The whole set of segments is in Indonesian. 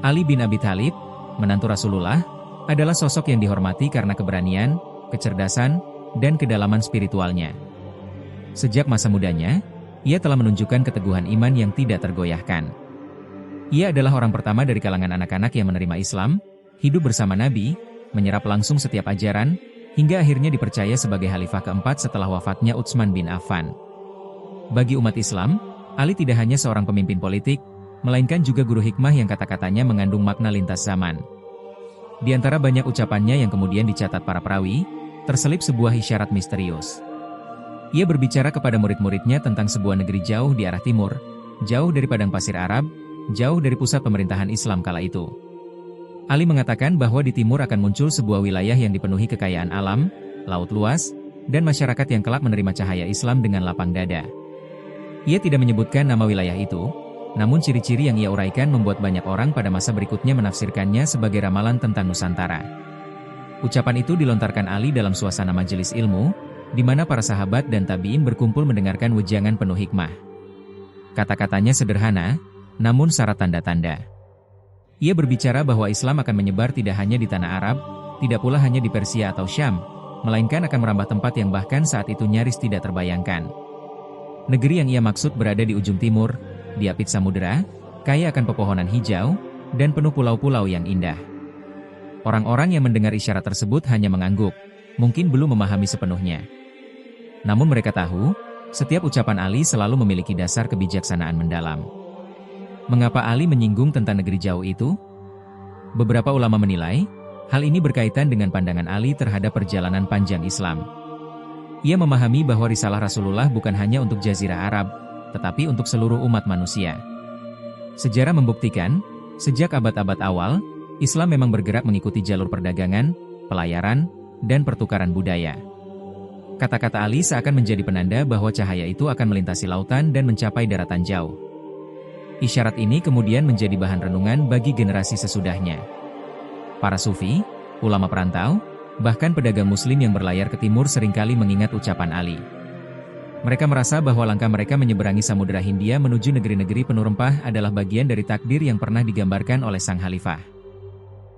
Ali bin Abi Thalib, menantu Rasulullah, adalah sosok yang dihormati karena keberanian, kecerdasan, dan kedalaman spiritualnya. Sejak masa mudanya, ia telah menunjukkan keteguhan iman yang tidak tergoyahkan. Ia adalah orang pertama dari kalangan anak-anak yang menerima Islam, hidup bersama Nabi, menyerap langsung setiap ajaran, hingga akhirnya dipercaya sebagai khalifah keempat setelah wafatnya Utsman bin Affan. Bagi umat Islam, Ali tidak hanya seorang pemimpin politik, melainkan juga guru hikmah yang kata-katanya mengandung makna lintas zaman. Di antara banyak ucapannya yang kemudian dicatat para perawi, terselip sebuah isyarat misterius. Ia berbicara kepada murid-muridnya tentang sebuah negeri jauh di arah timur, jauh dari padang pasir Arab, jauh dari pusat pemerintahan Islam kala itu. Ali mengatakan bahwa di timur akan muncul sebuah wilayah yang dipenuhi kekayaan alam, laut luas, dan masyarakat yang kelak menerima cahaya Islam dengan lapang dada. Ia tidak menyebutkan nama wilayah itu, namun ciri-ciri yang ia uraikan membuat banyak orang pada masa berikutnya menafsirkannya sebagai ramalan tentang Nusantara. Ucapan itu dilontarkan Ali dalam suasana majelis ilmu, di mana para sahabat dan tabi'in berkumpul mendengarkan wejangan penuh hikmah. Kata-katanya sederhana, namun syarat tanda-tanda. Ia berbicara bahwa Islam akan menyebar tidak hanya di tanah Arab, tidak pula hanya di Persia atau Syam, melainkan akan merambah tempat yang bahkan saat itu nyaris tidak terbayangkan. Negeri yang ia maksud berada di ujung timur, diapit samudera, kaya akan pepohonan hijau, dan penuh pulau-pulau yang indah. Orang-orang yang mendengar isyarat tersebut hanya mengangguk, mungkin belum memahami sepenuhnya. Namun mereka tahu, setiap ucapan Ali selalu memiliki dasar kebijaksanaan mendalam. Mengapa Ali menyinggung tentang negeri jauh itu? Beberapa ulama menilai, hal ini berkaitan dengan pandangan Ali terhadap perjalanan panjang Islam. Ia memahami bahwa risalah Rasulullah bukan hanya untuk Jazirah Arab, tetapi untuk seluruh umat manusia. Sejarah membuktikan, sejak abad-abad awal, Islam memang bergerak mengikuti jalur perdagangan, pelayaran, dan pertukaran budaya. Kata-kata Ali seakan menjadi penanda bahwa cahaya itu akan melintasi lautan dan mencapai daratan jauh. Isyarat ini kemudian menjadi bahan renungan bagi generasi sesudahnya. Para sufi, ulama perantau, bahkan pedagang muslim yang berlayar ke timur seringkali mengingat ucapan Ali. Mereka merasa bahwa langkah mereka menyeberangi Samudra Hindia menuju negeri-negeri penuh rempah adalah bagian dari takdir yang pernah digambarkan oleh sang khalifah.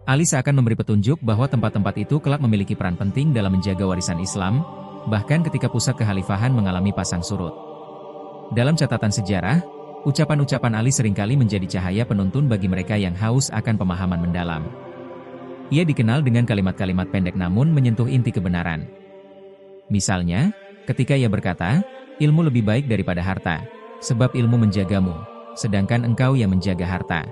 Ali seakan memberi petunjuk bahwa tempat-tempat itu kelak memiliki peran penting dalam menjaga warisan Islam, bahkan ketika pusat kekhalifahan mengalami pasang surut. Dalam catatan sejarah, ucapan-ucapan Ali seringkali menjadi cahaya penuntun bagi mereka yang haus akan pemahaman mendalam. Ia dikenal dengan kalimat-kalimat pendek namun menyentuh inti kebenaran. Misalnya, ketika ia berkata, ilmu lebih baik daripada harta, sebab ilmu menjagamu, sedangkan engkau yang menjaga harta.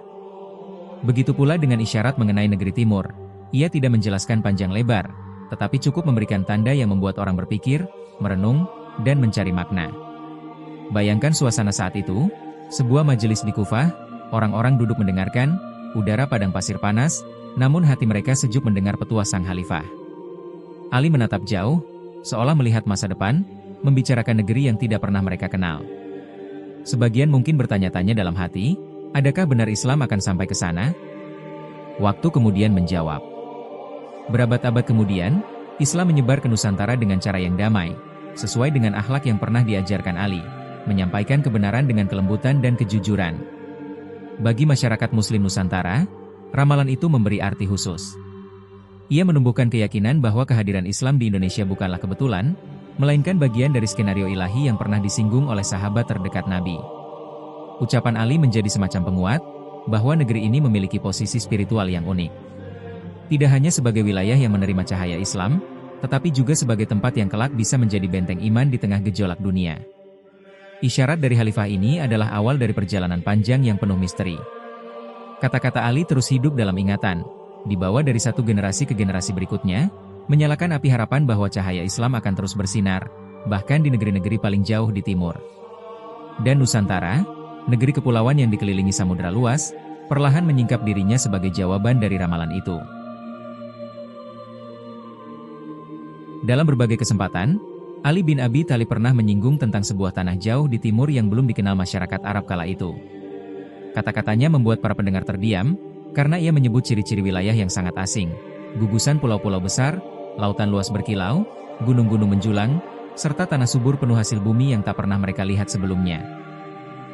Begitu pula dengan isyarat mengenai negeri timur, ia tidak menjelaskan panjang lebar, tetapi cukup memberikan tanda yang membuat orang berpikir, merenung, dan mencari makna. Bayangkan suasana saat itu, sebuah majelis di Kufah, orang-orang duduk mendengarkan, udara padang pasir panas, namun hati mereka sejuk mendengar petuah sang khalifah. Ali menatap jauh, seolah melihat masa depan, membicarakan negeri yang tidak pernah mereka kenal. Sebagian mungkin bertanya-tanya dalam hati, adakah benar Islam akan sampai ke sana? Waktu kemudian menjawab. Berabad-abad kemudian, Islam menyebar ke Nusantara dengan cara yang damai, sesuai dengan akhlak yang pernah diajarkan Ali, menyampaikan kebenaran dengan kelembutan dan kejujuran. Bagi masyarakat Muslim Nusantara, ramalan itu memberi arti khusus. Ia menumbuhkan keyakinan bahwa kehadiran Islam di Indonesia bukanlah kebetulan, melainkan bagian dari skenario ilahi yang pernah disinggung oleh sahabat terdekat Nabi. Ucapan Ali menjadi semacam penguat, bahwa negeri ini memiliki posisi spiritual yang unik. Tidak hanya sebagai wilayah yang menerima cahaya Islam, tetapi juga sebagai tempat yang kelak bisa menjadi benteng iman di tengah gejolak dunia. Isyarat dari khalifah ini adalah awal dari perjalanan panjang yang penuh misteri. Kata-kata Ali terus hidup dalam ingatan, dibawa dari satu generasi ke generasi berikutnya, menyalakan api harapan bahwa cahaya Islam akan terus bersinar, bahkan di negeri-negeri paling jauh di timur. Dan Nusantara, negeri kepulauan yang dikelilingi samudera luas, perlahan menyingkap dirinya sebagai jawaban dari ramalan itu. Dalam berbagai kesempatan, Ali bin Abi Thalib pernah menyinggung tentang sebuah tanah jauh di timur yang belum dikenal masyarakat Arab kala itu. Kata-katanya membuat para pendengar terdiam, karena ia menyebut ciri-ciri wilayah yang sangat asing, gugusan pulau-pulau besar, lautan luas berkilau, gunung-gunung menjulang, serta tanah subur penuh hasil bumi yang tak pernah mereka lihat sebelumnya.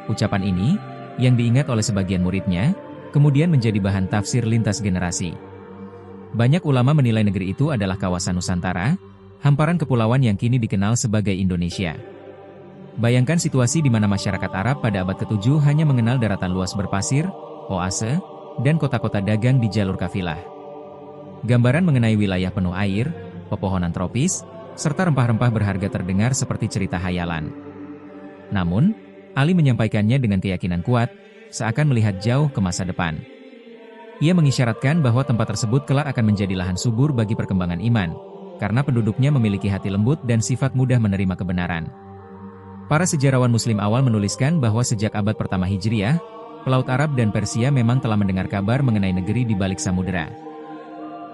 Ucapan ini, yang diingat oleh sebagian muridnya, kemudian menjadi bahan tafsir lintas generasi. Banyak ulama menilai negeri itu adalah kawasan Nusantara, hamparan kepulauan yang kini dikenal sebagai Indonesia. Bayangkan situasi di mana masyarakat Arab pada abad ke-7 hanya mengenal daratan luas berpasir, oase, dan kota-kota dagang di jalur kafilah. Gambaran mengenai wilayah penuh air, pepohonan tropis, serta rempah-rempah berharga terdengar seperti cerita hayalan. Namun, Ali menyampaikannya dengan keyakinan kuat, seakan melihat jauh ke masa depan. Ia mengisyaratkan bahwa tempat tersebut kelak akan menjadi lahan subur bagi perkembangan iman, karena penduduknya memiliki hati lembut dan sifat mudah menerima kebenaran. Para sejarawan Muslim awal menuliskan bahwa sejak abad pertama Hijriah, pelaut Arab dan Persia memang telah mendengar kabar mengenai negeri di balik samudera.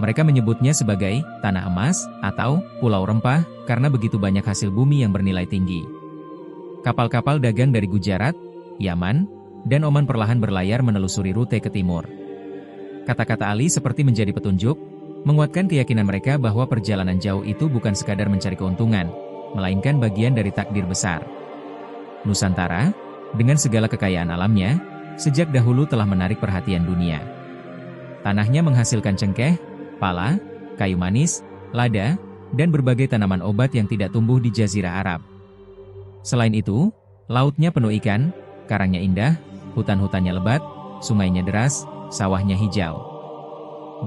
Mereka menyebutnya sebagai tanah emas atau pulau rempah karena begitu banyak hasil bumi yang bernilai tinggi. Kapal-kapal dagang dari Gujarat, Yaman, dan Oman perlahan berlayar menelusuri rute ke timur. Kata-kata Ali seperti menjadi petunjuk, menguatkan keyakinan mereka bahwa perjalanan jauh itu bukan sekadar mencari keuntungan, melainkan bagian dari takdir besar. Nusantara, dengan segala kekayaan alamnya, sejak dahulu telah menarik perhatian dunia. Tanahnya menghasilkan cengkeh, pala, kayu manis, lada, dan berbagai tanaman obat yang tidak tumbuh di Jazirah Arab. Selain itu, lautnya penuh ikan, karangnya indah, hutan-hutannya lebat, sungainya deras, sawahnya hijau.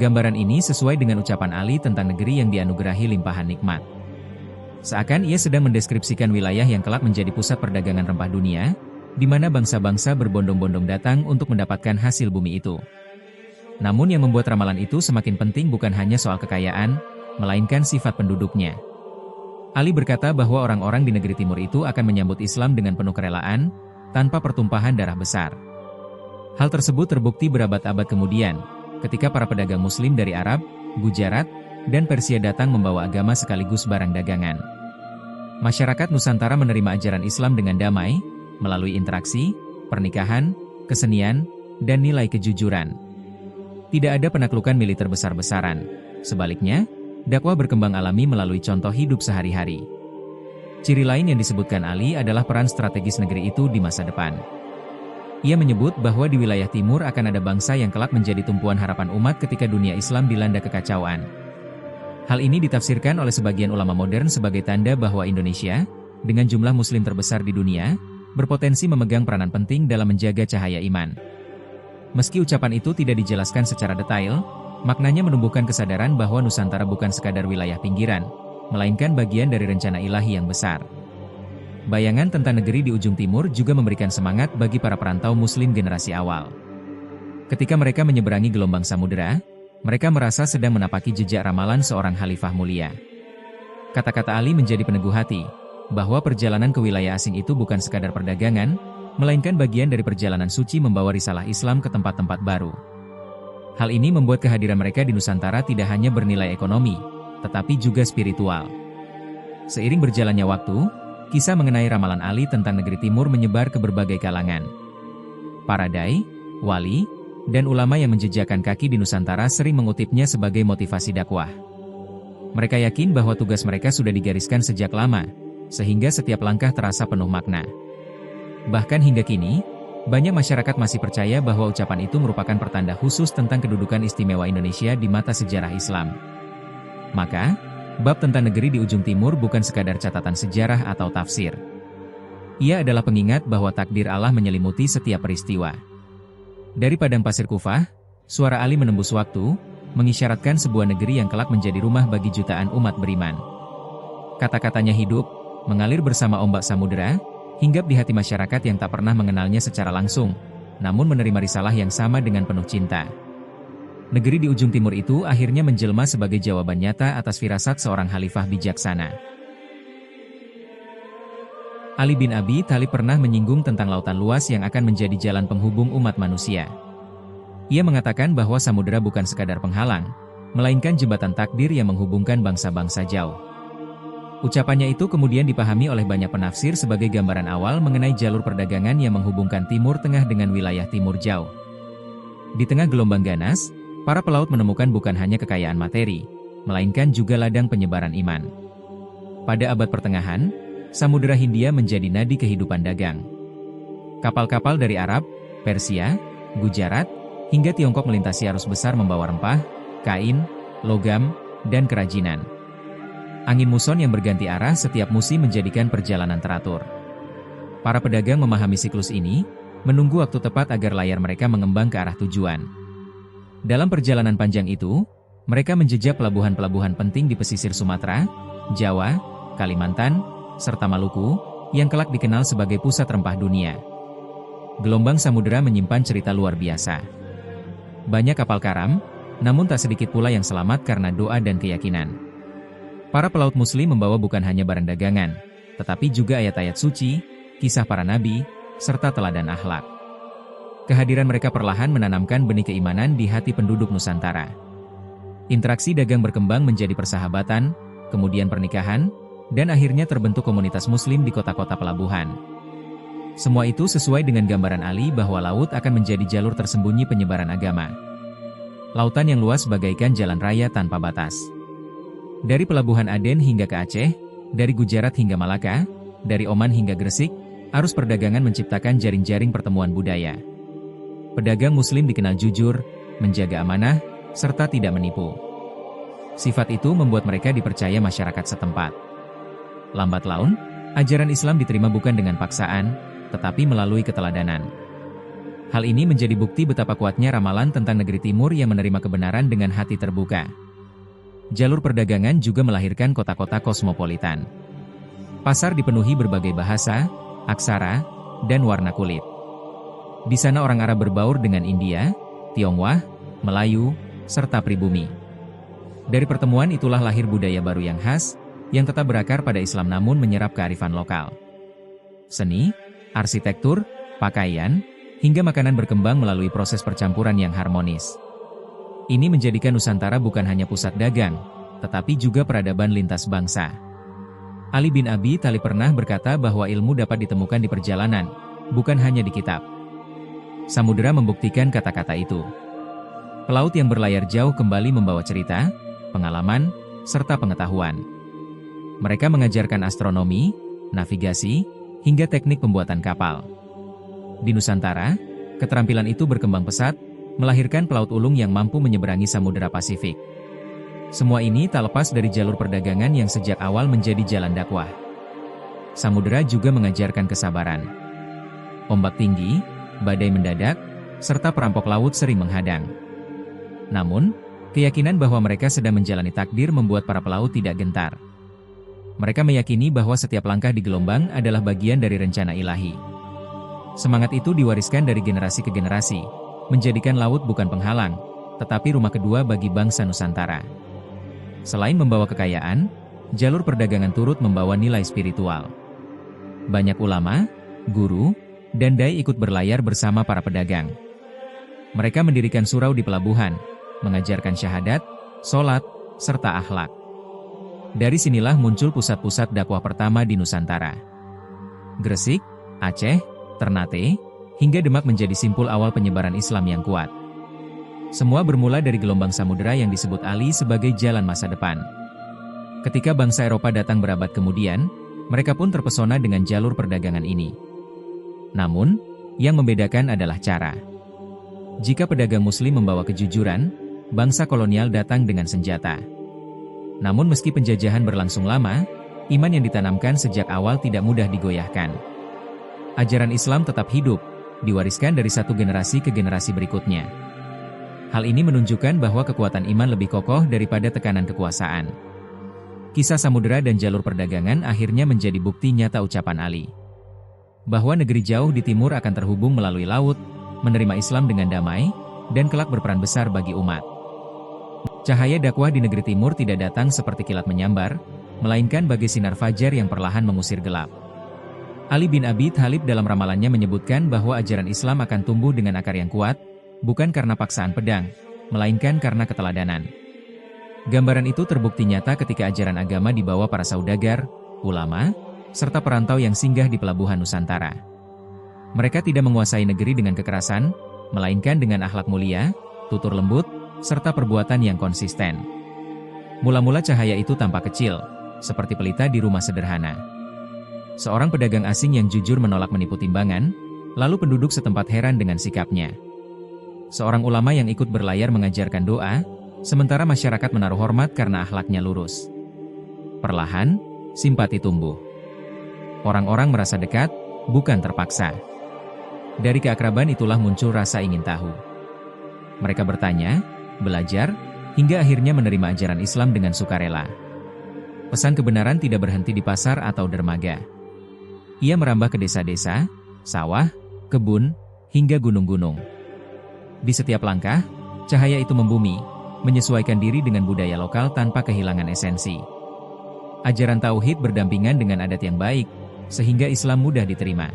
Gambaran ini sesuai dengan ucapan Ali tentang negeri yang dianugerahi limpahan nikmat. Seakan ia sedang mendeskripsikan wilayah yang kelak menjadi pusat perdagangan rempah dunia, di mana bangsa-bangsa berbondong-bondong datang untuk mendapatkan hasil bumi itu. Namun yang membuat ramalan itu semakin penting bukan hanya soal kekayaan, melainkan sifat penduduknya. Ali berkata bahwa orang-orang di negeri timur itu akan menyambut Islam dengan penuh kerelaan, tanpa pertumpahan darah besar. Hal tersebut terbukti berabad-abad kemudian, ketika para pedagang Muslim dari Arab, Gujarat, dan Persia datang membawa agama sekaligus barang dagangan. Masyarakat Nusantara menerima ajaran Islam dengan damai, melalui interaksi, pernikahan, kesenian, dan nilai kejujuran. Tidak ada penaklukan militer besar-besaran. Sebaliknya, dakwah berkembang alami melalui contoh hidup sehari-hari. Ciri lain yang disebutkan Ali adalah peran strategis negeri itu di masa depan. Ia menyebut bahwa di wilayah timur akan ada bangsa yang kelak menjadi tumpuan harapan umat ketika dunia Islam dilanda kekacauan. Hal ini ditafsirkan oleh sebagian ulama modern sebagai tanda bahwa Indonesia, dengan jumlah muslim terbesar di dunia, berpotensi memegang peranan penting dalam menjaga cahaya iman. Meski ucapan itu tidak dijelaskan secara detail, maknanya menumbuhkan kesadaran bahwa Nusantara bukan sekadar wilayah pinggiran, melainkan bagian dari rencana ilahi yang besar. Bayangan tentang negeri di ujung timur juga memberikan semangat bagi para perantau muslim generasi awal. Ketika mereka menyeberangi gelombang samudera, mereka merasa sedang menapaki jejak ramalan seorang khalifah mulia. Kata-kata Ali menjadi peneguh hati, bahwa perjalanan ke wilayah asing itu bukan sekadar perdagangan, melainkan bagian dari perjalanan suci membawa risalah Islam ke tempat-tempat baru. Hal ini membuat kehadiran mereka di Nusantara tidak hanya bernilai ekonomi, tetapi juga spiritual. Seiring berjalannya waktu, kisah mengenai ramalan Ali tentang negeri timur menyebar ke berbagai kalangan. Para dai, wali, dan ulama yang menjejakkan kaki di Nusantara sering mengutipnya sebagai motivasi dakwah. Mereka yakin bahwa tugas mereka sudah digariskan sejak lama, sehingga setiap langkah terasa penuh makna. Bahkan hingga kini, banyak masyarakat masih percaya bahwa ucapan itu merupakan pertanda khusus tentang kedudukan istimewa Indonesia di mata sejarah Islam. Maka, bab tentang negeri di ujung timur bukan sekadar catatan sejarah atau tafsir. Ia adalah pengingat bahwa takdir Allah menyelimuti setiap peristiwa. Dari padang pasir Kufah, suara Ali menembus waktu, mengisyaratkan sebuah negeri yang kelak menjadi rumah bagi jutaan umat beriman. Kata-katanya hidup, mengalir bersama ombak samudera, hinggap di hati masyarakat yang tak pernah mengenalnya secara langsung, namun menerima risalah yang sama dengan penuh cinta. Negeri di ujung timur itu akhirnya menjelma sebagai jawaban nyata atas firasat seorang khalifah bijaksana. Ali bin Abi Thalib pernah menyinggung tentang lautan luas yang akan menjadi jalan penghubung umat manusia. Ia mengatakan bahwa samudera bukan sekadar penghalang, melainkan jembatan takdir yang menghubungkan bangsa-bangsa jauh. Ucapannya itu kemudian dipahami oleh banyak penafsir sebagai gambaran awal mengenai jalur perdagangan yang menghubungkan Timur Tengah dengan wilayah Timur Jauh. Di tengah gelombang ganas, para pelaut menemukan bukan hanya kekayaan materi, melainkan juga ladang penyebaran iman. Pada abad pertengahan, Samudera Hindia menjadi nadi kehidupan dagang. Kapal-kapal dari Arab, Persia, Gujarat, hingga Tiongkok melintasi arus besar membawa rempah, kain, logam, dan kerajinan. Angin muson yang berganti arah setiap musim menjadikan perjalanan teratur. Para pedagang memahami siklus ini, menunggu waktu tepat agar layar mereka mengembang ke arah tujuan. Dalam perjalanan panjang itu, mereka menjejak pelabuhan-pelabuhan penting di pesisir Sumatera, Jawa, Kalimantan, serta Maluku, yang kelak dikenal sebagai pusat rempah dunia. Gelombang samudera menyimpan cerita luar biasa. Banyak kapal karam, namun tak sedikit pula yang selamat karena doa dan keyakinan. Para pelaut muslim membawa bukan hanya barang dagangan, tetapi juga ayat-ayat suci, kisah para nabi, serta teladan akhlak. Kehadiran mereka perlahan menanamkan benih keimanan di hati penduduk Nusantara. Interaksi dagang berkembang menjadi persahabatan, kemudian pernikahan, dan akhirnya terbentuk komunitas muslim di kota-kota pelabuhan. Semua itu sesuai dengan gambaran Ali bahwa laut akan menjadi jalur tersembunyi penyebaran agama. Lautan yang luas bagaikan jalan raya tanpa batas. Dari pelabuhan Aden hingga ke Aceh, dari Gujarat hingga Malaka, dari Oman hingga Gresik, arus perdagangan menciptakan jaring-jaring pertemuan budaya. Pedagang muslim dikenal jujur, menjaga amanah, serta tidak menipu. Sifat itu membuat mereka dipercaya masyarakat setempat. Lambat laun, ajaran Islam diterima bukan dengan paksaan, tetapi melalui keteladanan. Hal ini menjadi bukti betapa kuatnya ramalan tentang negeri timur yang menerima kebenaran dengan hati terbuka. Jalur perdagangan juga melahirkan kota-kota kosmopolitan. Pasar dipenuhi berbagai bahasa, aksara, dan warna kulit. Di sana orang Arab berbaur dengan India, Tionghoa, Melayu, serta pribumi. Dari pertemuan itulah lahir budaya baru yang khas, yang tetap berakar pada Islam namun menyerap kearifan lokal. Seni, arsitektur, pakaian, hingga makanan berkembang melalui proses percampuran yang harmonis. Ini menjadikan Nusantara bukan hanya pusat dagang, tetapi juga peradaban lintas bangsa. Ali bin Abi Thalib pernah berkata bahwa ilmu dapat ditemukan di perjalanan, bukan hanya di kitab. Samudera membuktikan kata-kata itu. Pelaut yang berlayar jauh kembali membawa cerita, pengalaman, serta pengetahuan. Mereka mengajarkan astronomi, navigasi, hingga teknik pembuatan kapal. Di Nusantara, keterampilan itu berkembang pesat, melahirkan pelaut ulung yang mampu menyeberangi Samudera Pasifik. Semua ini tak lepas dari jalur perdagangan yang sejak awal menjadi jalan dakwah. Samudera juga mengajarkan kesabaran. Ombak tinggi, badai mendadak, serta perampok laut sering menghadang. Namun, keyakinan bahwa mereka sedang menjalani takdir membuat para pelaut tidak gentar. Mereka meyakini bahwa setiap langkah di gelombang adalah bagian dari rencana ilahi. Semangat itu diwariskan dari generasi ke generasi, menjadikan laut bukan penghalang, tetapi rumah kedua bagi bangsa Nusantara. Selain membawa kekayaan, jalur perdagangan turut membawa nilai spiritual. Banyak ulama, guru, dan dai ikut berlayar bersama para pedagang. Mereka mendirikan surau di pelabuhan, mengajarkan syahadat, sholat, serta akhlak. Dari sinilah muncul pusat-pusat dakwah pertama di Nusantara. Gresik, Aceh, Ternate, hingga Demak menjadi simpul awal penyebaran Islam yang kuat. Semua bermula dari gelombang samudera yang disebut Ali sebagai jalan masa depan. Ketika bangsa Eropa datang berabad kemudian, mereka pun terpesona dengan jalur perdagangan ini. Namun, yang membedakan adalah cara. Jika pedagang muslim membawa kejujuran, bangsa kolonial datang dengan senjata. Namun meski penjajahan berlangsung lama, iman yang ditanamkan sejak awal tidak mudah digoyahkan. Ajaran Islam tetap hidup, diwariskan dari satu generasi ke generasi berikutnya. Hal ini menunjukkan bahwa kekuatan iman lebih kokoh daripada tekanan kekuasaan. Kisah samudera dan jalur perdagangan akhirnya menjadi bukti nyata ucapan Ali. Bahwa negeri jauh di timur akan terhubung melalui laut, menerima Islam dengan damai, dan kelak berperan besar bagi umat. Cahaya dakwah di negeri timur tidak datang seperti kilat menyambar, melainkan bagai sinar fajar yang perlahan mengusir gelap. Ali bin Abi Thalib dalam ramalannya menyebutkan bahwa ajaran Islam akan tumbuh dengan akar yang kuat, bukan karena paksaan pedang, melainkan karena keteladanan. Gambaran itu terbukti nyata ketika ajaran agama dibawa para saudagar, ulama, serta perantau yang singgah di pelabuhan Nusantara. Mereka tidak menguasai negeri dengan kekerasan, melainkan dengan akhlak mulia, tutur lembut, serta perbuatan yang konsisten. Mula-mula cahaya itu tampak kecil, seperti pelita di rumah sederhana. Seorang pedagang asing yang jujur menolak menipu timbangan, lalu penduduk setempat heran dengan sikapnya. seorang ulama yang ikut berlayar mengajarkan doa, sementara masyarakat menaruh hormat karena akhlaknya lurus. Perlahan, simpati tumbuh. Orang-orang merasa dekat, bukan terpaksa. Dari keakraban itulah muncul rasa ingin tahu. Mereka bertanya, belajar, hingga akhirnya menerima ajaran Islam dengan sukarela. Pesan kebenaran tidak berhenti di pasar atau dermaga. Ia merambah ke desa-desa, sawah, kebun, hingga gunung-gunung. Di setiap langkah, cahaya itu membumi, menyesuaikan diri dengan budaya lokal tanpa kehilangan esensi. Ajaran tauhid berdampingan dengan adat yang baik, sehingga Islam mudah diterima.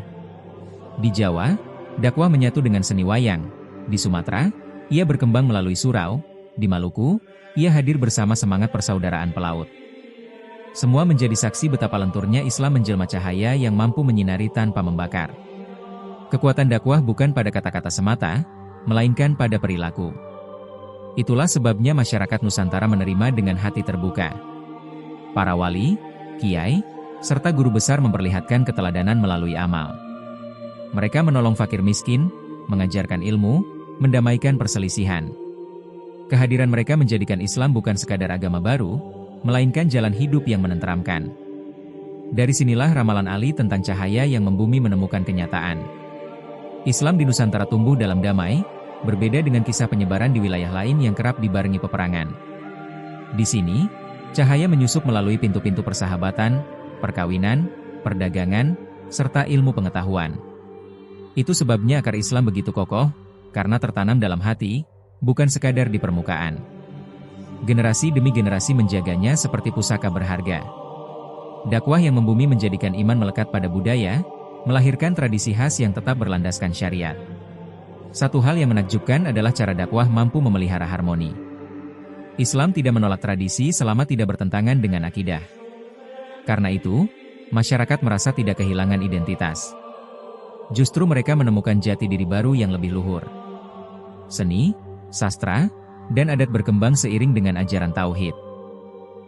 Di Jawa, dakwah menyatu dengan seni wayang. Di Sumatera, ia berkembang melalui surau. Di Maluku, ia hadir bersama semangat persaudaraan pelaut. Semua menjadi saksi betapa lenturnya Islam menjelma cahaya yang mampu menyinari tanpa membakar. Kekuatan dakwah bukan pada kata-kata semata, melainkan pada perilaku. Itulah sebabnya masyarakat Nusantara menerima dengan hati terbuka. Para wali, kiai, serta guru besar memperlihatkan keteladanan melalui amal. Mereka menolong fakir miskin, mengajarkan ilmu, mendamaikan perselisihan. Kehadiran mereka menjadikan Islam bukan sekadar agama baru, melainkan jalan hidup yang menenteramkan. Dari sinilah ramalan Ali tentang cahaya yang membumi menemukan kenyataan. Islam di Nusantara tumbuh dalam damai, berbeda dengan kisah penyebaran di wilayah lain yang kerap dibarengi peperangan. Di sini, cahaya menyusup melalui pintu-pintu persahabatan, perkawinan, perdagangan, serta ilmu pengetahuan. Itu sebabnya akar Islam begitu kokoh, karena tertanam dalam hati, bukan sekadar di permukaan. Generasi demi generasi menjaganya seperti pusaka berharga. Dakwah yang membumi menjadikan iman melekat pada budaya, melahirkan tradisi khas yang tetap berlandaskan syariat. Satu hal yang menakjubkan adalah cara dakwah mampu memelihara harmoni. Islam tidak menolak tradisi selama tidak bertentangan dengan akidah. Karena itu, masyarakat merasa tidak kehilangan identitas. Justru mereka menemukan jati diri baru yang lebih luhur. Seni, sastra, dan adat berkembang seiring dengan ajaran tauhid.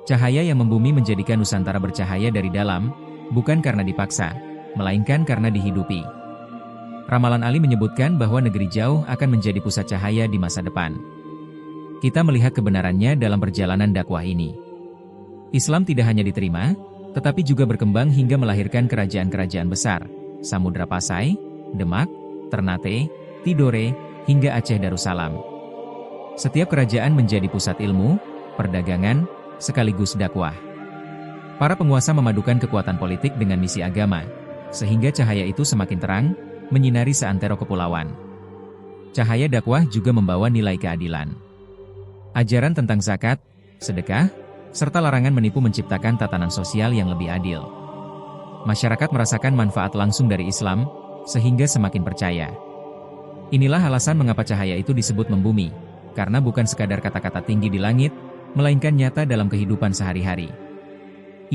Cahaya yang membumi menjadikan Nusantara bercahaya dari dalam, bukan karena dipaksa, melainkan karena dihidupi. Ramalan Ali menyebutkan bahwa negeri jauh akan menjadi pusat cahaya di masa depan. Kita melihat kebenarannya dalam perjalanan dakwah ini. Islam tidak hanya diterima, tetapi juga berkembang hingga melahirkan kerajaan-kerajaan besar, Samudra Pasai, Demak, Ternate, Tidore, hingga Aceh Darussalam. Setiap kerajaan menjadi pusat ilmu, perdagangan, sekaligus dakwah. Para penguasa memadukan kekuatan politik dengan misi agama, sehingga cahaya itu semakin terang, menyinari seantero kepulauan. Cahaya dakwah juga membawa nilai keadilan. Ajaran tentang zakat, sedekah, serta larangan menipu menciptakan tatanan sosial yang lebih adil. Masyarakat merasakan manfaat langsung dari Islam, sehingga semakin percaya. Inilah alasan mengapa cahaya itu disebut membumi, karena bukan sekadar kata-kata tinggi di langit, melainkan nyata dalam kehidupan sehari-hari.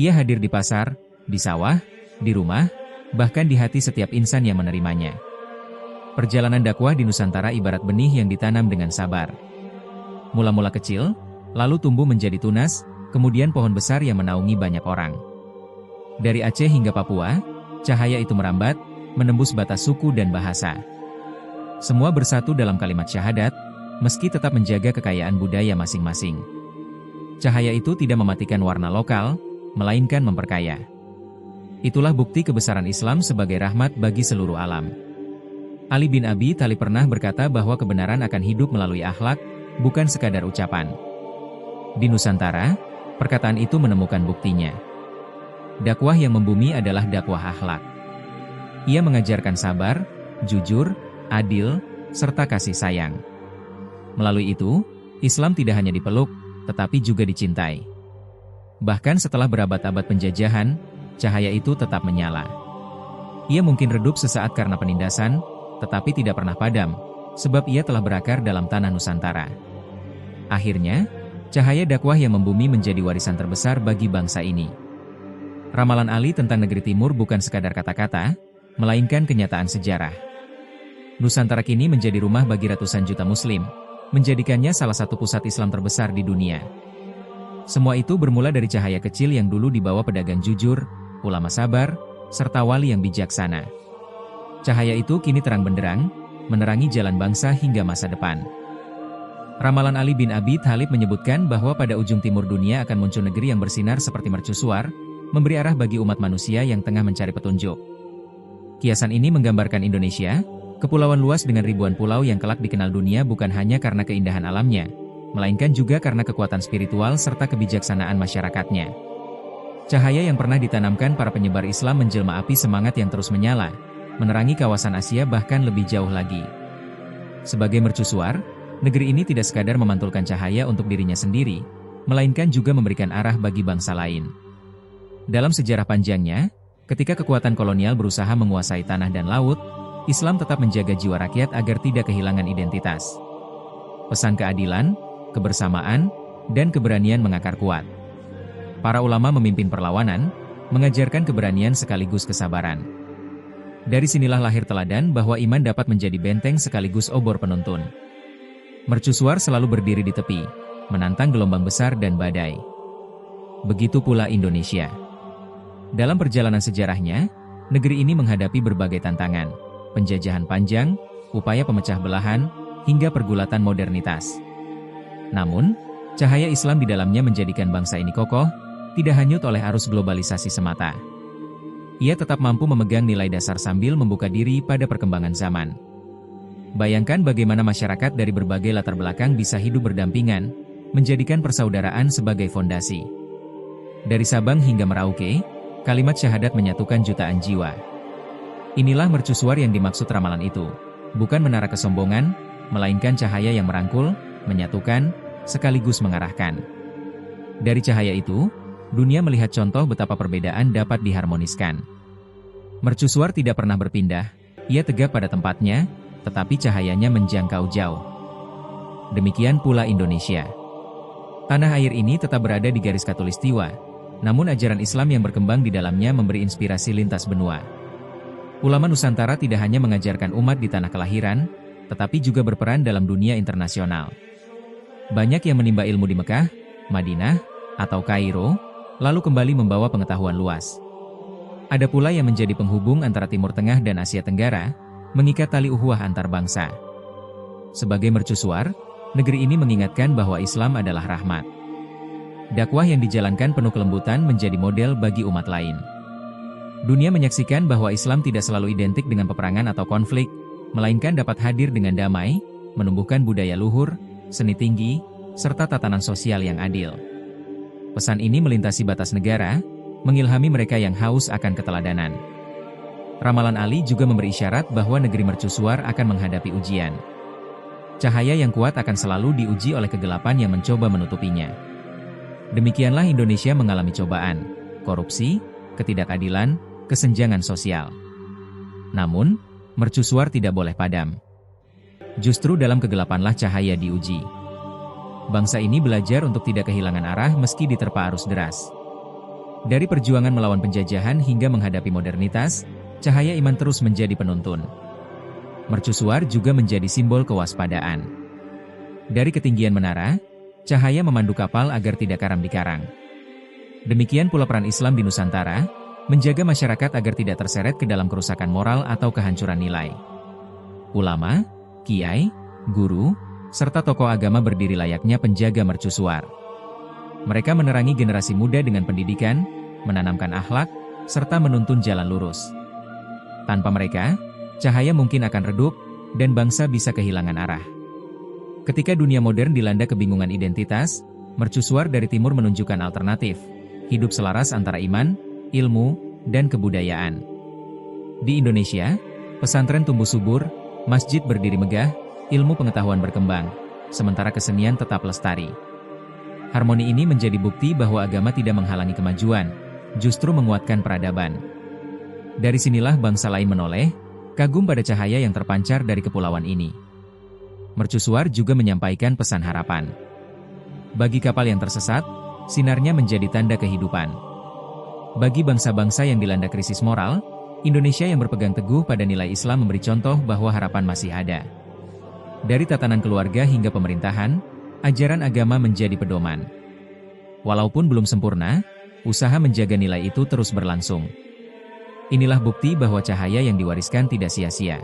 Ia hadir di pasar, di sawah, di rumah, bahkan di hati setiap insan yang menerimanya. Perjalanan dakwah di Nusantara ibarat benih yang ditanam dengan sabar. Mula-mula kecil, lalu tumbuh menjadi tunas, kemudian pohon besar yang menaungi banyak orang. Dari Aceh hingga Papua, cahaya itu merambat, menembus batas suku dan bahasa. Semua bersatu dalam kalimat syahadat, meski tetap menjaga kekayaan budaya masing-masing. Cahaya itu tidak mematikan warna lokal, melainkan memperkaya. Itulah bukti kebesaran Islam sebagai rahmat bagi seluruh alam. Ali bin Abi Thalib pernah berkata bahwa kebenaran akan hidup melalui akhlak, bukan sekadar ucapan. Di Nusantara, perkataan itu menemukan buktinya. Dakwah yang membumi adalah dakwah akhlak. Ia mengajarkan sabar, jujur, adil, serta kasih sayang. Melalui itu, Islam tidak hanya dipeluk, tetapi juga dicintai. Bahkan setelah berabad-abad penjajahan, cahaya itu tetap menyala. Ia mungkin redup sesaat karena penindasan, tetapi tidak pernah padam, sebab ia telah berakar dalam tanah Nusantara. Akhirnya, cahaya dakwah yang membumi menjadi warisan terbesar bagi bangsa ini. Ramalan Ali tentang negeri timur bukan sekadar kata-kata, melainkan kenyataan sejarah. Nusantara kini menjadi rumah bagi ratusan juta muslim, menjadikannya salah satu pusat Islam terbesar di dunia. Semua itu bermula dari cahaya kecil yang dulu dibawa pedagang jujur, ulama sabar, serta wali yang bijaksana. Cahaya itu kini terang benderang, menerangi jalan bangsa hingga masa depan. Ramalan Ali bin Abi Thalib menyebutkan bahwa pada ujung timur dunia akan muncul negeri yang bersinar seperti mercusuar, memberi arah bagi umat manusia yang tengah mencari petunjuk. Kiasan ini menggambarkan Indonesia, kepulauan luas dengan ribuan pulau yang kelak dikenal dunia bukan hanya karena keindahan alamnya, melainkan juga karena kekuatan spiritual serta kebijaksanaan masyarakatnya. Cahaya yang pernah ditanamkan para penyebar Islam menjelma api semangat yang terus menyala, menerangi kawasan Asia bahkan lebih jauh lagi. Sebagai mercusuar, negeri ini tidak sekadar memantulkan cahaya untuk dirinya sendiri, melainkan juga memberikan arah bagi bangsa lain. Dalam sejarah panjangnya, ketika kekuatan kolonial berusaha menguasai tanah dan laut, Islam tetap menjaga jiwa rakyat agar tidak kehilangan identitas. Pesan keadilan, kebersamaan, dan keberanian mengakar kuat. Para ulama memimpin perlawanan, mengajarkan keberanian sekaligus kesabaran. Dari sinilah lahir teladan bahwa iman dapat menjadi benteng sekaligus obor penuntun. Mercusuar selalu berdiri di tepi, menantang gelombang besar dan badai. Begitu pula Indonesia. Dalam perjalanan sejarahnya, negeri ini menghadapi berbagai tantangan, penjajahan panjang, upaya pemecah belahan, hingga pergulatan modernitas. Namun, cahaya Islam di dalamnya menjadikan bangsa ini kokoh, tidak hanyut oleh arus globalisasi semata. Ia tetap mampu memegang nilai dasar sambil membuka diri pada perkembangan zaman. Bayangkan bagaimana masyarakat dari berbagai latar belakang bisa hidup berdampingan, menjadikan persaudaraan sebagai fondasi. Dari Sabang hingga Merauke, kalimat syahadat menyatukan jutaan jiwa. Inilah mercusuar yang dimaksud ramalan itu, bukan menara kesombongan, melainkan cahaya yang merangkul, menyatukan, sekaligus mengarahkan. Dari cahaya itu, dunia melihat contoh betapa perbedaan dapat diharmoniskan. Mercusuar tidak pernah berpindah, ia tegak pada tempatnya, tetapi cahayanya menjangkau jauh. Demikian pula Indonesia. Tanah air ini tetap berada di garis khatulistiwa, namun ajaran Islam yang berkembang di dalamnya memberi inspirasi lintas benua. Ulama Nusantara tidak hanya mengajarkan umat di tanah kelahiran, tetapi juga berperan dalam dunia internasional. Banyak yang menimba ilmu di Mekah, Madinah, atau Kairo, lalu kembali membawa pengetahuan luas. Ada pula yang menjadi penghubung antara Timur Tengah dan Asia Tenggara, mengikat tali ukhuwah antar bangsa. Sebagai mercusuar, negeri ini mengingatkan bahwa Islam adalah rahmat. Dakwah yang dijalankan penuh kelembutan menjadi model bagi umat lain. Dunia menyaksikan bahwa Islam tidak selalu identik dengan peperangan atau konflik, melainkan dapat hadir dengan damai, menumbuhkan budaya luhur, seni tinggi, serta tatanan sosial yang adil. Pesan ini melintasi batas negara, mengilhami mereka yang haus akan keteladanan. Ramalan Ali juga memberi isyarat bahwa negeri mercusuar akan menghadapi ujian. Cahaya yang kuat akan selalu diuji oleh kegelapan yang mencoba menutupinya. Demikianlah Indonesia mengalami cobaan, korupsi, ketidakadilan, kesenjangan sosial. Namun, mercusuar tidak boleh padam. Justru dalam kegelapanlah cahaya diuji. Bangsa ini belajar untuk tidak kehilangan arah meski diterpa arus deras. Dari perjuangan melawan penjajahan hingga menghadapi modernitas, cahaya iman terus menjadi penuntun. Mercusuar juga menjadi simbol kewaspadaan. Dari ketinggian menara, cahaya memandu kapal agar tidak karam di karang. Demikian pula peran Islam di Nusantara, menjaga masyarakat agar tidak terseret ke dalam kerusakan moral atau kehancuran nilai. Ulama, kiai, guru, serta tokoh agama berdiri layaknya penjaga mercusuar. Mereka menerangi generasi muda dengan pendidikan, menanamkan akhlak, serta menuntun jalan lurus. Tanpa mereka, cahaya mungkin akan redup, dan bangsa bisa kehilangan arah. Ketika dunia modern dilanda kebingungan identitas, mercusuar dari timur menunjukkan alternatif, hidup selaras antara iman, ilmu, dan kebudayaan. Di Indonesia, pesantren tumbuh subur, masjid berdiri megah, ilmu pengetahuan berkembang, sementara kesenian tetap lestari. Harmoni ini menjadi bukti bahwa agama tidak menghalangi kemajuan, justru menguatkan peradaban. Dari sinilah bangsa lain menoleh, kagum pada cahaya yang terpancar dari kepulauan ini. Mercusuar juga menyampaikan pesan harapan. Bagi kapal yang tersesat, sinarnya menjadi tanda kehidupan. Bagi bangsa-bangsa yang dilanda krisis moral, Indonesia yang berpegang teguh pada nilai Islam memberi contoh bahwa harapan masih ada. Dari tatanan keluarga hingga pemerintahan, ajaran agama menjadi pedoman. Walaupun belum sempurna, usaha menjaga nilai itu terus berlangsung. Inilah bukti bahwa cahaya yang diwariskan tidak sia-sia.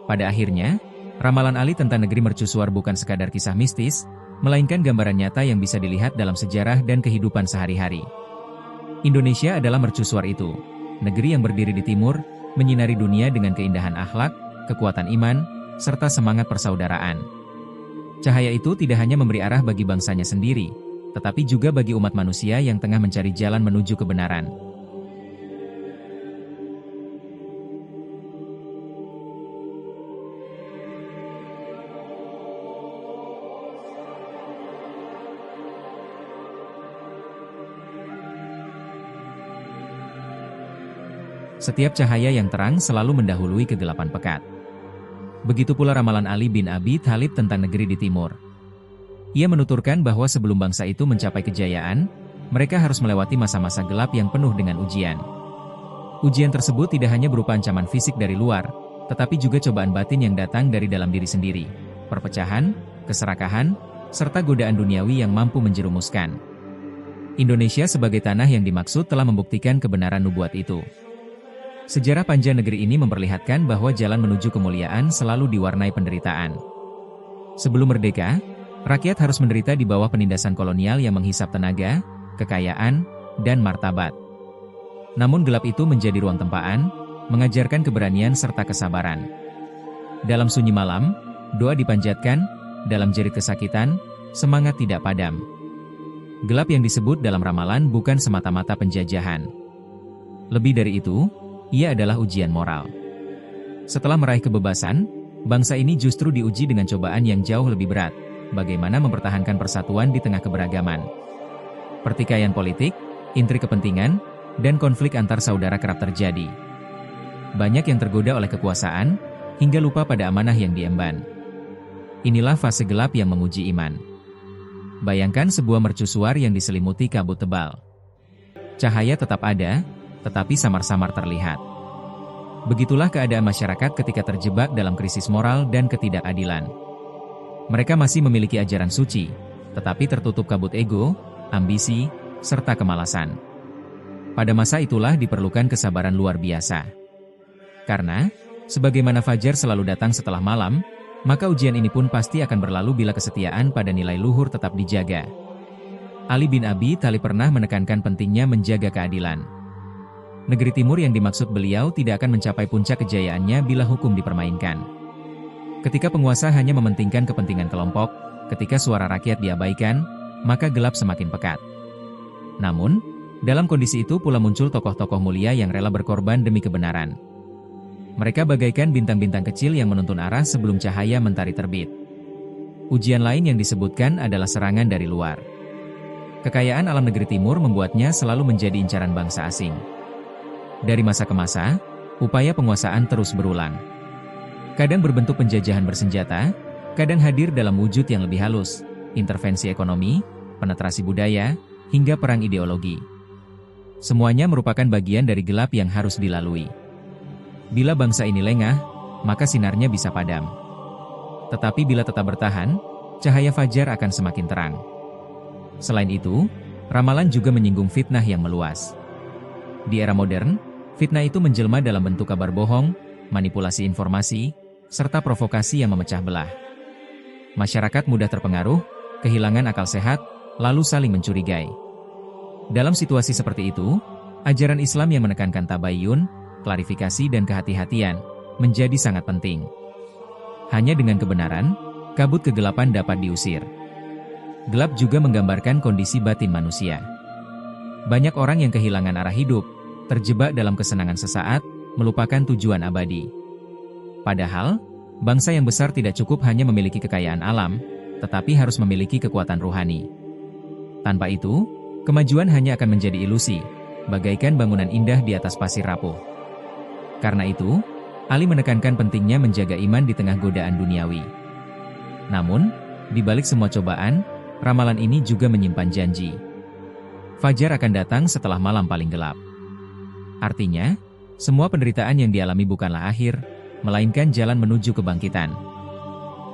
Pada akhirnya, ramalan Ali tentang negeri mercusuar bukan sekadar kisah mistis, melainkan gambaran nyata yang bisa dilihat dalam sejarah dan kehidupan sehari-hari. Indonesia adalah mercusuar itu, negeri yang berdiri di timur, menyinari dunia dengan keindahan akhlak, kekuatan iman, serta semangat persaudaraan. Cahaya itu tidak hanya memberi arah bagi bangsanya sendiri, tetapi juga bagi umat manusia yang tengah mencari jalan menuju kebenaran. Setiap cahaya yang terang selalu mendahului kegelapan pekat. Begitu pula ramalan Ali bin Abi Thalib tentang negeri di timur. Ia menuturkan bahwa sebelum bangsa itu mencapai kejayaan, mereka harus melewati masa-masa gelap yang penuh dengan ujian. Ujian tersebut tidak hanya berupa ancaman fisik dari luar, tetapi juga cobaan batin yang datang dari dalam diri sendiri, perpecahan, keserakahan, serta godaan duniawi yang mampu menjerumuskan. Indonesia sebagai tanah yang dimaksud telah membuktikan kebenaran nubuat itu. Sejarah panjang negeri ini memperlihatkan bahwa jalan menuju kemuliaan selalu diwarnai penderitaan. Sebelum merdeka, rakyat harus menderita di bawah penindasan kolonial yang menghisap tenaga, kekayaan, dan martabat. Namun gelap itu menjadi ruang tempaan, mengajarkan keberanian serta kesabaran. Dalam sunyi malam, doa dipanjatkan, dalam jerit kesakitan, semangat tidak padam. Gelap yang disebut dalam ramalan bukan semata-mata penjajahan. Lebih dari itu, ia adalah ujian moral. Setelah meraih kebebasan, bangsa ini justru diuji dengan cobaan yang jauh lebih berat, bagaimana mempertahankan persatuan di tengah keberagaman. Pertikaian politik, intrik kepentingan, dan konflik antar saudara kerap terjadi. Banyak yang tergoda oleh kekuasaan, hingga lupa pada amanah yang diemban. Inilah fase gelap yang menguji iman. Bayangkan sebuah mercusuar yang diselimuti kabut tebal. Cahaya tetap ada, tetapi samar-samar terlihat. Begitulah keadaan masyarakat ketika terjebak dalam krisis moral dan ketidakadilan. Mereka masih memiliki ajaran suci, tetapi tertutup kabut ego, ambisi, serta kemalasan. Pada masa itulah diperlukan kesabaran luar biasa. Karena, sebagaimana fajar selalu datang setelah malam, maka ujian ini pun pasti akan berlalu bila kesetiaan pada nilai luhur tetap dijaga. Ali bin Abi Thalib pernah menekankan pentingnya menjaga keadilan. Negeri timur yang dimaksud beliau tidak akan mencapai puncak kejayaannya bila hukum dipermainkan. Ketika penguasa hanya mementingkan kepentingan kelompok, ketika suara rakyat diabaikan, maka gelap semakin pekat. Namun, dalam kondisi itu pula muncul tokoh-tokoh mulia yang rela berkorban demi kebenaran. Mereka bagaikan bintang-bintang kecil yang menuntun arah sebelum cahaya mentari terbit. Ujian lain yang disebutkan adalah serangan dari luar. Kekayaan alam negeri timur membuatnya selalu menjadi incaran bangsa asing. Dari masa ke masa, upaya penguasaan terus berulang. Kadang berbentuk penjajahan bersenjata, kadang hadir dalam wujud yang lebih halus, intervensi ekonomi, penetrasi budaya, hingga perang ideologi. Semuanya merupakan bagian dari gelap yang harus dilalui. Bila bangsa ini lengah, maka sinarnya bisa padam. Tetapi bila tetap bertahan, cahaya fajar akan semakin terang. Selain itu, ramalan juga menyinggung fitnah yang meluas. Di era modern, fitnah itu menjelma dalam bentuk kabar bohong, manipulasi informasi, serta provokasi yang memecah belah. Masyarakat mudah terpengaruh, kehilangan akal sehat, lalu saling mencurigai. Dalam situasi seperti itu, ajaran Islam yang menekankan tabayyun, klarifikasi dan kehati-hatian, menjadi sangat penting. Hanya dengan kebenaran, kabut kegelapan dapat diusir. Gelap juga menggambarkan kondisi batin manusia. Banyak orang yang kehilangan arah hidup, terjebak dalam kesenangan sesaat, melupakan tujuan abadi. Padahal, bangsa yang besar tidak cukup hanya memiliki kekayaan alam, tetapi harus memiliki kekuatan rohani. Tanpa itu, kemajuan hanya akan menjadi ilusi, bagaikan bangunan indah di atas pasir rapuh. Karena itu, Ali menekankan pentingnya menjaga iman di tengah godaan duniawi. Namun, di balik semua cobaan, ramalan ini juga menyimpan janji. Fajar akan datang setelah malam paling gelap. Artinya, semua penderitaan yang dialami bukanlah akhir, melainkan jalan menuju kebangkitan.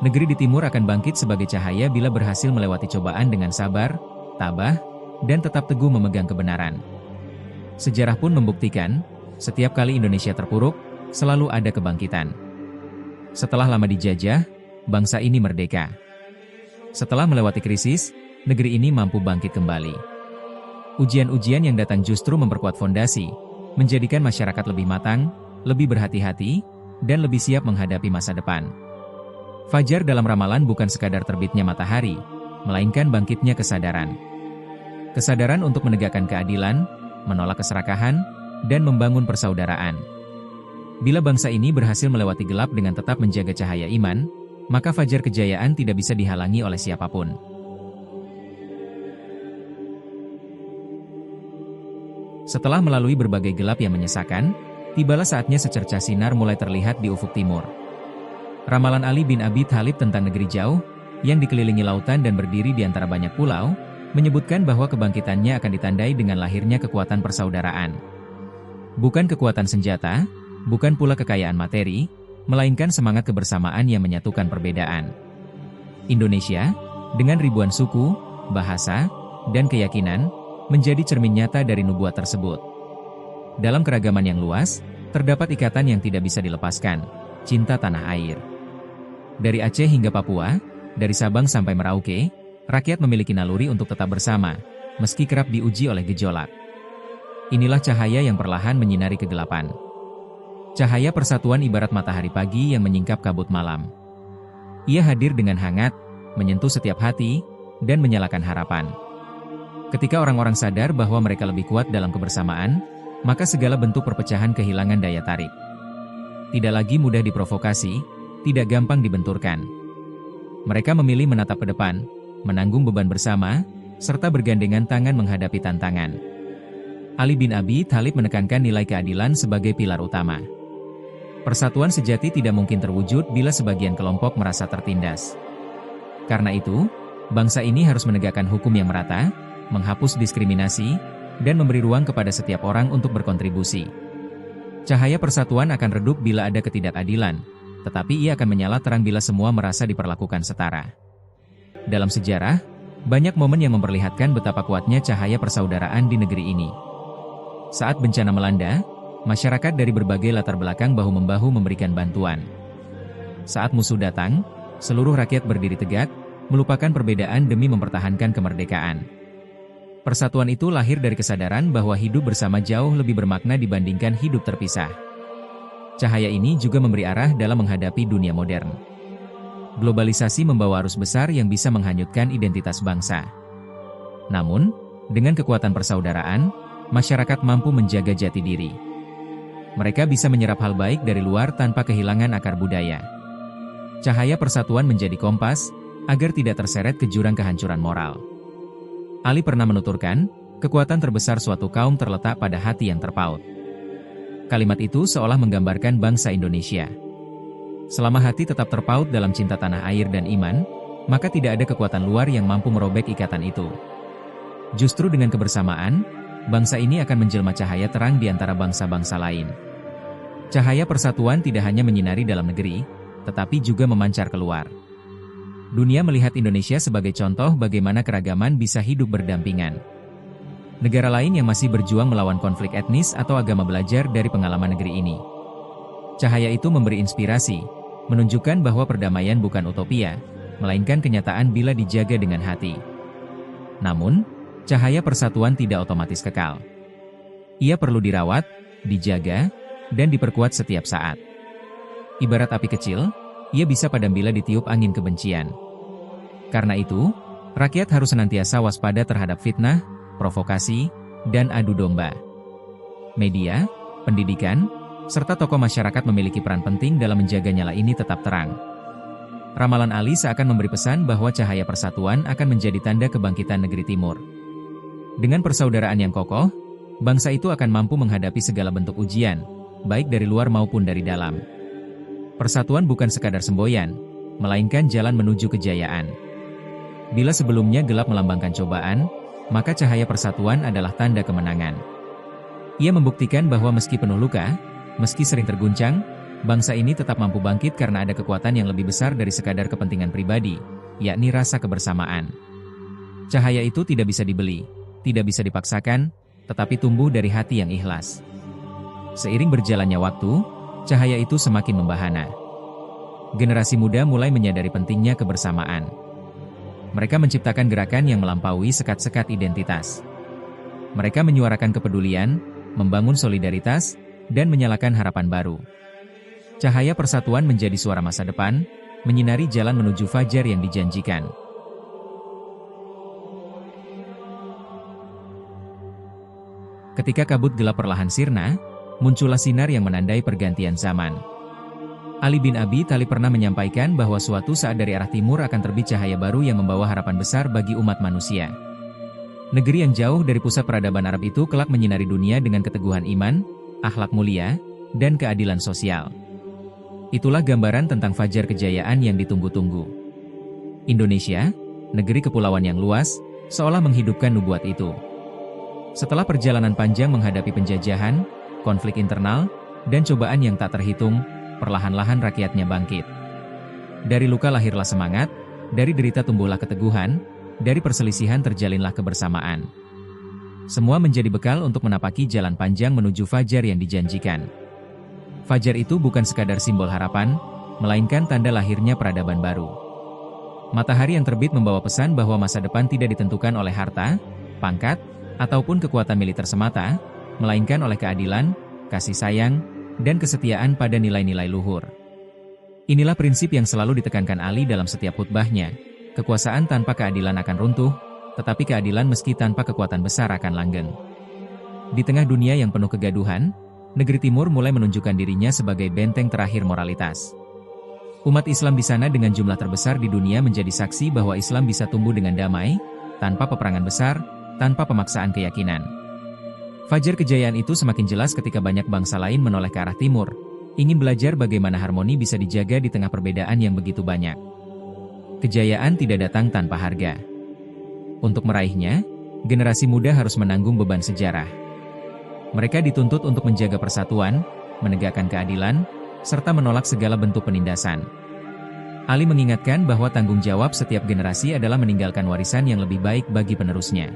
Negeri di timur akan bangkit sebagai cahaya bila berhasil melewati cobaan dengan sabar, tabah, dan tetap teguh memegang kebenaran. Sejarah pun membuktikan, setiap kali Indonesia terpuruk, selalu ada kebangkitan. Setelah lama dijajah, bangsa ini merdeka. Setelah melewati krisis, negeri ini mampu bangkit kembali. Ujian-ujian yang datang justru memperkuat fondasi, menjadikan masyarakat lebih matang, lebih berhati-hati, dan lebih siap menghadapi masa depan. Fajar dalam ramalan bukan sekadar terbitnya matahari, melainkan bangkitnya kesadaran. Kesadaran untuk menegakkan keadilan, menolak keserakahan, dan membangun persaudaraan. Bila bangsa ini berhasil melewati gelap dengan tetap menjaga cahaya iman, maka fajar kejayaan tidak bisa dihalangi oleh siapapun. Setelah melalui berbagai gelap yang menyesakan, tibalah saatnya secercah sinar mulai terlihat di ufuk timur. Ramalan Ali bin Abi Thalib tentang negeri jauh, yang dikelilingi lautan dan berdiri di antara banyak pulau, menyebutkan bahwa kebangkitannya akan ditandai dengan lahirnya kekuatan persaudaraan. Bukan kekuatan senjata, bukan pula kekayaan materi, melainkan semangat kebersamaan yang menyatukan perbedaan. Indonesia, dengan ribuan suku, bahasa, dan keyakinan, menjadi cermin nyata dari nubuat tersebut. Dalam keragaman yang luas, terdapat ikatan yang tidak bisa dilepaskan, cinta tanah air. Dari Aceh hingga Papua, dari Sabang sampai Merauke, rakyat memiliki naluri untuk tetap bersama, meski kerap diuji oleh gejolak. Inilah cahaya yang perlahan menyinari kegelapan. Cahaya persatuan ibarat matahari pagi yang menyingkap kabut malam. Ia hadir dengan hangat, menyentuh setiap hati, dan menyalakan harapan. Ketika orang-orang sadar bahwa mereka lebih kuat dalam kebersamaan, maka segala bentuk perpecahan kehilangan daya tarik. Tidak lagi mudah diprovokasi, tidak gampang dibenturkan. Mereka memilih menatap ke depan, menanggung beban bersama, serta bergandengan tangan menghadapi tantangan. Ali bin Abi Thalib menekankan nilai keadilan sebagai pilar utama. Persatuan sejati tidak mungkin terwujud bila sebagian kelompok merasa tertindas. Karena itu, bangsa ini harus menegakkan hukum yang merata, menghapus diskriminasi, dan memberi ruang kepada setiap orang untuk berkontribusi. Cahaya persatuan akan redup bila ada ketidakadilan, tetapi ia akan menyala terang bila semua merasa diperlakukan setara. Dalam sejarah, banyak momen yang memperlihatkan betapa kuatnya cahaya persaudaraan di negeri ini. Saat bencana melanda, masyarakat dari berbagai latar belakang bahu-membahu memberikan bantuan. Saat musuh datang, seluruh rakyat berdiri tegak, melupakan perbedaan demi mempertahankan kemerdekaan. Persatuan itu lahir dari kesadaran bahwa hidup bersama jauh lebih bermakna dibandingkan hidup terpisah. Cahaya ini juga memberi arah dalam menghadapi dunia modern. Globalisasi membawa arus besar yang bisa menghanyutkan identitas bangsa. Namun, dengan kekuatan persaudaraan, masyarakat mampu menjaga jati diri. Mereka bisa menyerap hal baik dari luar tanpa kehilangan akar budaya. Cahaya persatuan menjadi kompas, agar tidak terseret ke jurang kehancuran moral. Ali pernah menuturkan, kekuatan terbesar suatu kaum terletak pada hati yang terpaut. Kalimat itu seolah menggambarkan bangsa Indonesia. Selama hati tetap terpaut dalam cinta tanah air dan iman, maka tidak ada kekuatan luar yang mampu merobek ikatan itu. Justru dengan kebersamaan, bangsa ini akan menjelma cahaya terang di antara bangsa-bangsa lain. Cahaya persatuan tidak hanya menyinari dalam negeri, tetapi juga memancar keluar. Dunia melihat Indonesia sebagai contoh bagaimana keragaman bisa hidup berdampingan. Negara lain yang masih berjuang melawan konflik etnis atau agama belajar dari pengalaman negeri ini. Cahaya itu memberi inspirasi, menunjukkan bahwa perdamaian bukan utopia, melainkan kenyataan bila dijaga dengan hati. Namun, cahaya persatuan tidak otomatis kekal. Ia perlu dirawat, dijaga, dan diperkuat setiap saat. Ibarat api kecil, ia bisa padam bila ditiup angin kebencian. Karena itu, rakyat harus senantiasa waspada terhadap fitnah, provokasi, dan adu domba. Media, pendidikan, serta tokoh masyarakat memiliki peran penting dalam menjaga nyala ini tetap terang. Ramalan Ali seakan memberi pesan bahwa cahaya persatuan akan menjadi tanda kebangkitan negeri timur. Dengan persaudaraan yang kokoh, bangsa itu akan mampu menghadapi segala bentuk ujian, baik dari luar maupun dari dalam. Persatuan bukan sekadar semboyan, melainkan jalan menuju kejayaan. Bila sebelumnya gelap melambangkan cobaan, maka cahaya persatuan adalah tanda kemenangan. Ia membuktikan bahwa meski penuh luka, meski sering terguncang, bangsa ini tetap mampu bangkit karena ada kekuatan yang lebih besar dari sekadar kepentingan pribadi, yakni rasa kebersamaan. Cahaya itu tidak bisa dibeli, tidak bisa dipaksakan, tetapi tumbuh dari hati yang ikhlas. Seiring berjalannya waktu, cahaya itu semakin membahana. generasi muda mulai menyadari pentingnya kebersamaan. Mereka menciptakan gerakan yang melampaui sekat-sekat identitas. Mereka menyuarakan kepedulian, membangun solidaritas, dan menyalakan harapan baru. Cahaya persatuan menjadi suara masa depan, menyinari jalan menuju fajar yang dijanjikan. Ketika kabut gelap perlahan sirna, muncullah sinar yang menandai pergantian zaman. Ali bin Abi Thalib pernah menyampaikan bahwa suatu saat dari arah timur akan terbit cahaya baru yang membawa harapan besar bagi umat manusia. Negeri yang jauh dari pusat peradaban Arab itu kelak menyinari dunia dengan keteguhan iman, akhlak mulia, dan keadilan sosial. Itulah gambaran tentang fajar kejayaan yang ditunggu-tunggu. Indonesia, negeri kepulauan yang luas, seolah menghidupkan nubuat itu. Setelah perjalanan panjang menghadapi penjajahan, konflik internal, dan cobaan yang tak terhitung, perlahan-lahan rakyatnya bangkit. Dari luka lahirlah semangat, dari derita tumbuhlah keteguhan, dari perselisihan terjalinlah kebersamaan. Semua menjadi bekal untuk menapaki jalan panjang menuju fajar yang dijanjikan. Fajar itu bukan sekadar simbol harapan, melainkan tanda lahirnya peradaban baru. Matahari yang terbit membawa pesan bahwa masa depan tidak ditentukan oleh harta, pangkat, ataupun kekuatan militer semata, melainkan oleh keadilan, kasih sayang, dan kesetiaan pada nilai-nilai luhur. Inilah prinsip yang selalu ditekankan Ali dalam setiap khutbahnya. Kekuasaan tanpa keadilan akan runtuh, tetapi keadilan meski tanpa kekuatan besar akan langgeng. Di tengah dunia yang penuh kegaduhan, negeri timur mulai menunjukkan dirinya sebagai benteng terakhir moralitas. Umat Islam di sana dengan jumlah terbesar di dunia menjadi saksi bahwa Islam bisa tumbuh dengan damai, tanpa peperangan besar, tanpa pemaksaan keyakinan. Fajar kejayaan itu semakin jelas ketika banyak bangsa lain menoleh ke arah timur, ingin belajar bagaimana harmoni bisa dijaga di tengah perbedaan yang begitu banyak. Kejayaan tidak datang tanpa harga. Untuk meraihnya, generasi muda harus menanggung beban sejarah. Mereka dituntut untuk menjaga persatuan, menegakkan keadilan, serta menolak segala bentuk penindasan. Ali mengingatkan bahwa tanggung jawab setiap generasi adalah meninggalkan warisan yang lebih baik bagi penerusnya.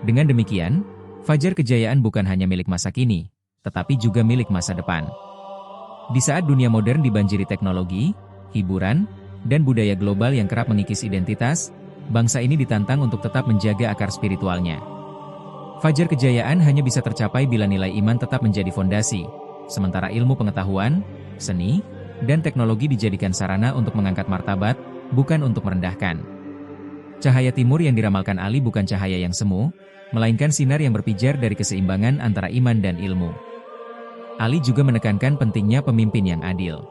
Dengan demikian, fajar kejayaan bukan hanya milik masa kini, tetapi juga milik masa depan. Di saat dunia modern dibanjiri teknologi, hiburan, dan budaya global yang kerap mengikis identitas, bangsa ini ditantang untuk tetap menjaga akar spiritualnya. Fajar kejayaan hanya bisa tercapai bila nilai iman tetap menjadi fondasi, sementara ilmu pengetahuan, seni, dan teknologi dijadikan sarana untuk mengangkat martabat, bukan untuk merendahkan. Cahaya timur yang diramalkan Ali bukan cahaya yang semu, melainkan sinar yang berpijar dari keseimbangan antara iman dan ilmu. Ali juga menekankan pentingnya pemimpin yang adil.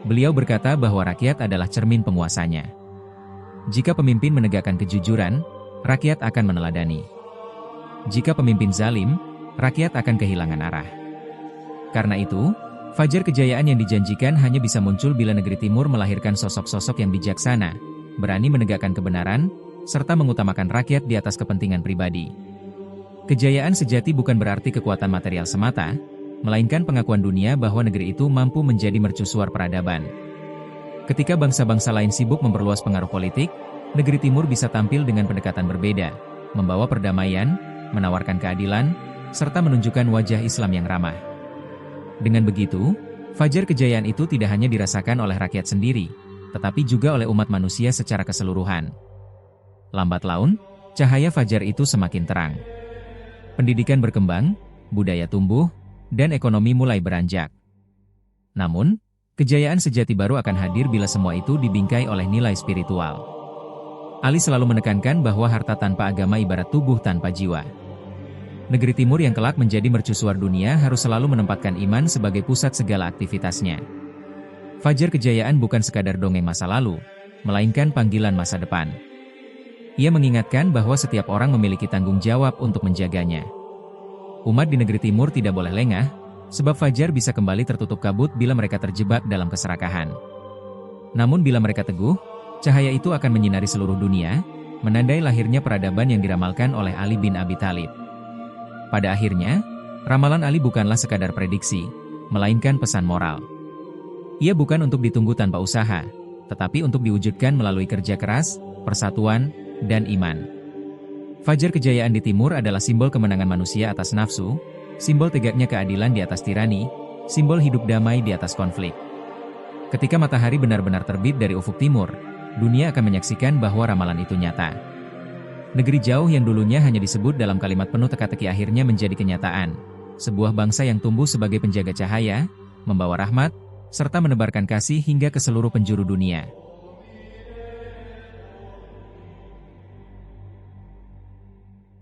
Beliau berkata bahwa rakyat adalah cermin penguasanya. Jika pemimpin menegakkan kejujuran, rakyat akan meneladani. Jika pemimpin zalim, rakyat akan kehilangan arah. Karena itu, fajar kejayaan yang dijanjikan hanya bisa muncul bila negeri timur melahirkan sosok-sosok yang bijaksana, berani menegakkan kebenaran, serta mengutamakan rakyat di atas kepentingan pribadi. Kejayaan sejati bukan berarti kekuatan material semata, melainkan pengakuan dunia bahwa negeri itu mampu menjadi mercusuar peradaban. Ketika bangsa-bangsa lain sibuk memperluas pengaruh politik, negeri timur bisa tampil dengan pendekatan berbeda, membawa perdamaian, menawarkan keadilan, serta menunjukkan wajah Islam yang ramah. Dengan begitu, fajar kejayaan itu tidak hanya dirasakan oleh rakyat sendiri, tetapi juga oleh umat manusia secara keseluruhan. Lambat laun, cahaya fajar itu semakin terang. Pendidikan berkembang, budaya tumbuh, dan ekonomi mulai beranjak. Namun, kejayaan sejati baru akan hadir bila semua itu dibingkai oleh nilai spiritual. Ali selalu menekankan bahwa harta tanpa agama ibarat tubuh tanpa jiwa. Negeri timur yang kelak menjadi mercusuar dunia harus selalu menempatkan iman sebagai pusat segala aktivitasnya. Fajar kejayaan bukan sekadar dongeng masa lalu, melainkan panggilan masa depan. Ia mengingatkan bahwa setiap orang memiliki tanggung jawab untuk menjaganya. Umat di negeri timur tidak boleh lengah, sebab fajar bisa kembali tertutup kabut bila mereka terjebak dalam keserakahan. Namun bila mereka teguh, cahaya itu akan menyinari seluruh dunia, menandai lahirnya peradaban yang diramalkan oleh Ali bin Abi Thalib. Pada akhirnya, ramalan Ali bukanlah sekadar prediksi, melainkan pesan moral. Ia bukan untuk ditunggu tanpa usaha, tetapi untuk diwujudkan melalui kerja keras, persatuan, dan iman. Fajar kejayaan di timur adalah simbol kemenangan manusia atas nafsu, simbol tegaknya keadilan di atas tirani, simbol hidup damai di atas konflik. Ketika matahari benar-benar terbit dari ufuk timur, dunia akan menyaksikan bahwa ramalan itu nyata. Negeri jauh yang dulunya hanya disebut dalam kalimat penuh teka-teki akhirnya menjadi kenyataan. Sebuah bangsa yang tumbuh sebagai penjaga cahaya, membawa rahmat, serta menebarkan kasih hingga ke seluruh penjuru dunia.